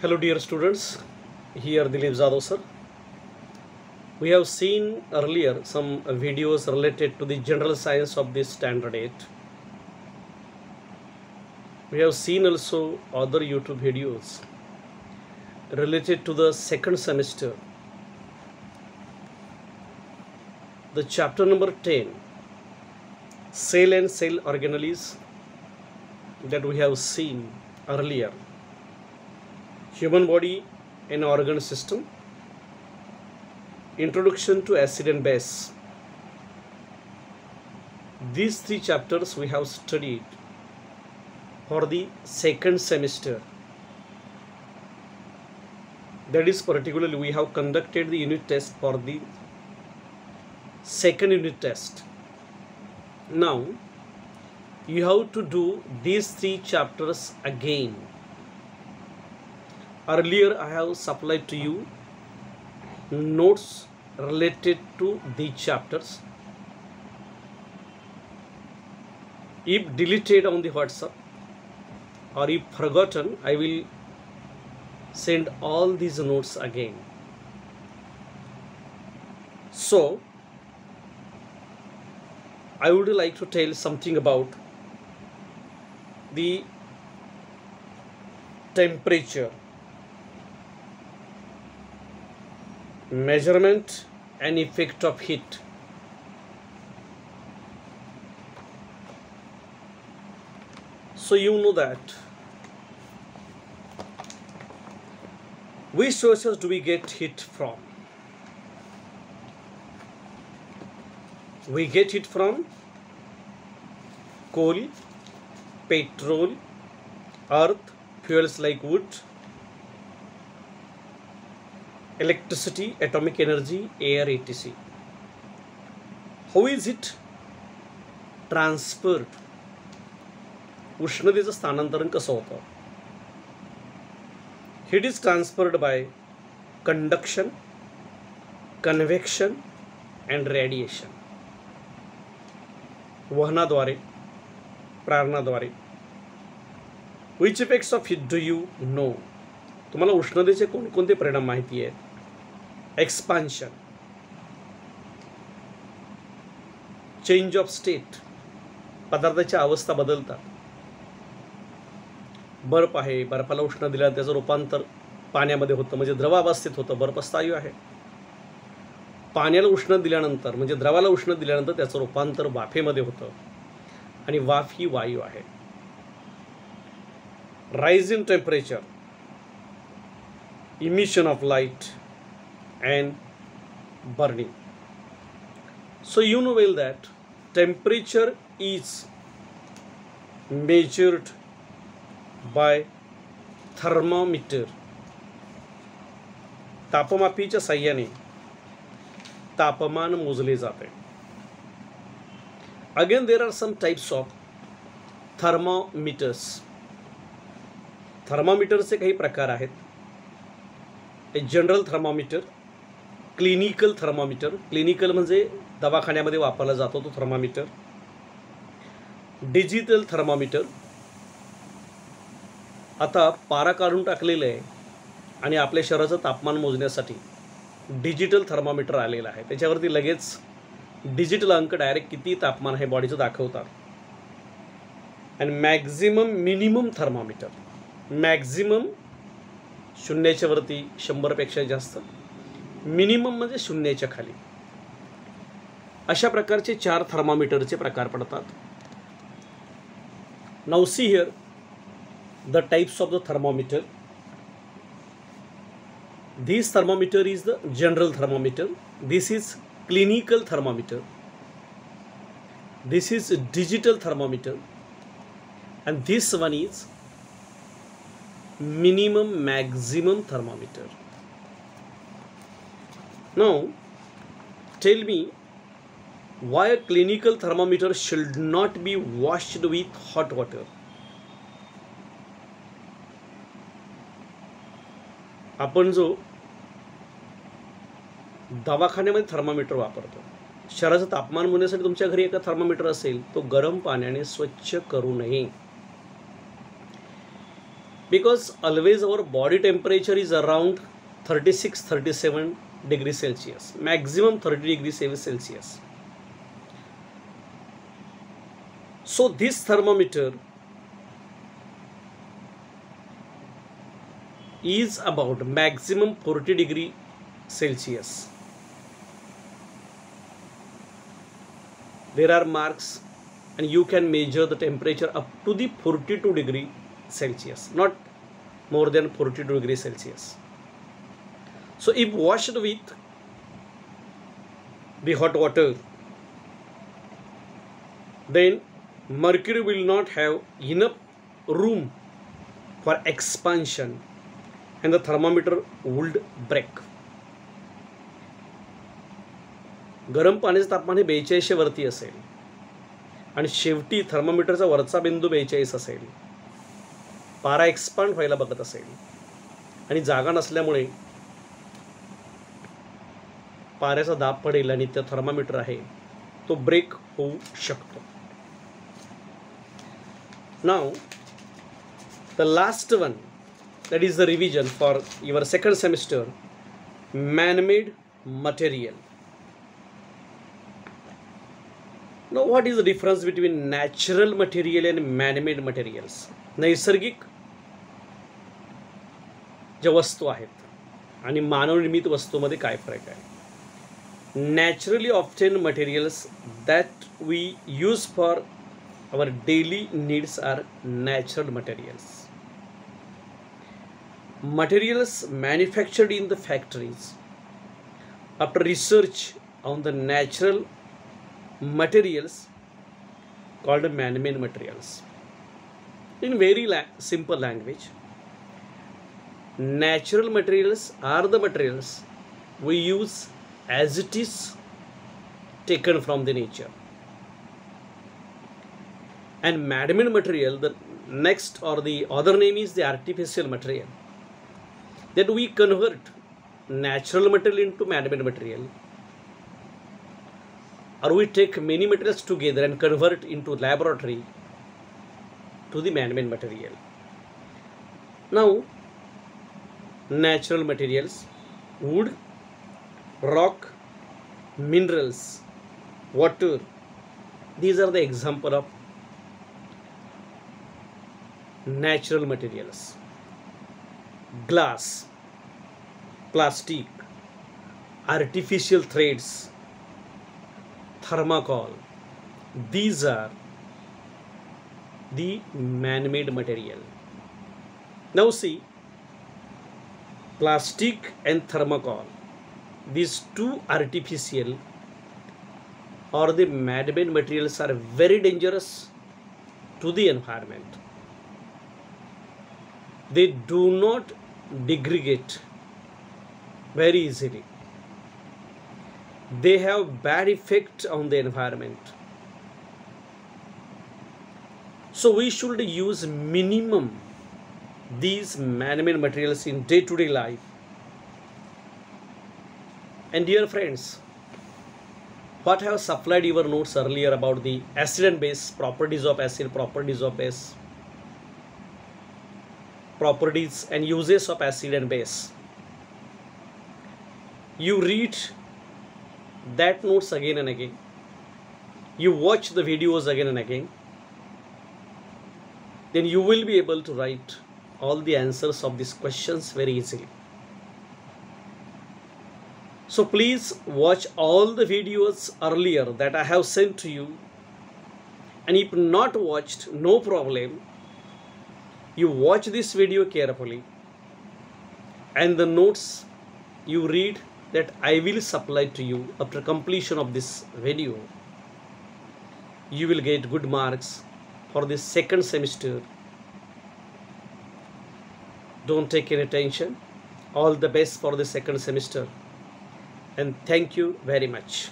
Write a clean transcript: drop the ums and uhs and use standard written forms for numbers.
Hello dear students, here Dilip Jadhav sir. We have seen earlier some videos related to the general science of this standard 8. We have seen also other YouTube videos related to the second semester. The chapter number 10, cell and cell organelles, that we have seen earlier. Human body and organ system, introduction to acid and base. These three chapters we have studied for the second semester. That is, particularly we have conducted the unit test for the second unit test. Now you have to do these three chapters again. Earlier I have supplied to you notes related to these chapters. If deleted on the WhatsApp or if forgotten, I will send all these notes again. So I would like to tell something about the temperature, measurement and effect of heat. So you know that which sources do we get heat from? We get it from coal, petrol, earth, fuels like wood, electricity, atomic energy, air, etc. How is it transferred? उष्णतेचं स्थानांतरण कसं होतं? Heat is transferred by conduction, convection and radiation. वहनाद्वारे, प्रारणाद्वारे. Which effects of heat do you know? तुम्हाला उष्णतेचे कोणकोणते परिणाम माहिती आहेत? Expansion, change of state, पदार्थाची अवस्था बदलतात. बर्फ आहे, बर्फाला उष्ण दिल्यावर त्याचं रूपांतर पाण्यामध्ये होतं, म्हणजे द्रव अवस्थेत होतं. बर्फ स्थायू आहे. पाण्याला उष्ण दिल्यानंतर म्हणजे द्रवाला उष्ण दिल्यानंतर त्याचं रूपांतर वाफेमध्ये होतं आणि वाफ ही वायू आहे. Rise in temperature, emission of light and burning. So you know well that temperature is measured by thermometer. तापमापीच्या साहाय्याने तापमान मोजले जाते. Again there are some types of thermometers. थर्मामीटरचे काही प्रकार आहेत. A general thermometer, clinical thermometer. Clinical म्हणजे दवाखान्यामध्ये वापरला जातो तो थर्मामीटर. डिजिटल थर्मामीटर, आता पारा काढून टाकलेलं आहे आणि आपल्या शरीराचं तापमान मोजण्यासाठी डिजिटल थर्मामीटर आलेलं आहे. त्याच्यावरती लगेच डिजिटल अंक डायरेक्ट किती तापमान आहे बॉडीचं दाखवतात. आणि मॅक्झिमम मिनिमम थर्मामीटर, मॅक्झिमम शून्याच्या वरती, 100पेक्षा जास्त, मिनिमम म्हणजे शून्याच्या खाली. अशा प्रकारचे 4 थर्मामीटरचे प्रकार पडतात. Now see here the types of the thermometer. This thermometer is the general thermometer. This is clinical thermometer. This is digital thermometer. and this one is minimum maximum thermometer. Now tell me why a clinical thermometer should not be washed with hot water. आपण जो दवाखान्यामध्ये thermometer वापरतो, शरीराचं तापमान मोजण्यासाठी तुमच्या घरी एका थर्मामीटर असेल, तो गरम पाण्याने स्वच्छ करू नये. because always our body temperature is around 36-37 degrees Celsius, maximum 30 degrees Celsius. So this thermometer is about maximum 40 degree Celsius. There are marks and you can measure the temperature up to the 42 degree Celsius, not more than 42 degrees Celsius. So if washed with the hot water, then mercury will not have enough room for expansion and the thermometer would break. गरम पाण्याचे तापमान हे 4200 वरती असेल आणि शेवटी थर्मोमीटरचा वरचा बिंदू 42 असेल. पारा एक्सपांड व्हायला बघत असेल आणि जागा नसल्यामुळे पाऱ्याचा दाब पडेल आणि ते थर्मोमीटर आहे तो ब्रेक होऊ शकतो. Now the last one, that is the revision for your second semester, man-made material. Now what is the difference between natural material and man-made materials? नैसर्गिक ज्या वस्तू आहेत आणि मानवनिर्मित वस्तूमध्ये काय फरक आहे? Naturally obtained materials that we use for our daily needs are natural materials. Materials manufactured in the factories after research on the natural materials called man-made materials. In very simple language, natural materials are the materials we use as it is taken from the nature, and man-made material, the next or the other name is the artificial material, that we convert natural material into man-made material, or we take many materials together and convert into laboratory to the man-made material. Now natural materials, wood, rock, minerals, water, these are the example of natural materials. Glass, plastic, artificial threads, thermocol, these are the man-made material. Now see, plastic and thermocol, these two artificial or the man-made materials are very dangerous to the environment. They do not degrade very easily. They have bad effect on the environment. So we should use minimum these man-made materials in day-to-day life. And dear friends, what I have supplied your notes earlier about the acid and base, properties of acid, properties of base, properties and uses of acid and base. You read that notes again and again. You watch the videos again and again. Then you will be able to write all the answers of these questions very easily. So please watch all the videos earlier that I have sent to you. And if not watched, no problem. You watch this video carefully and the notes you read that I will supply to you after completion of this video. You will get good marks for the second semester. Don't take any tension. All the best for the second semester. And thank you very much.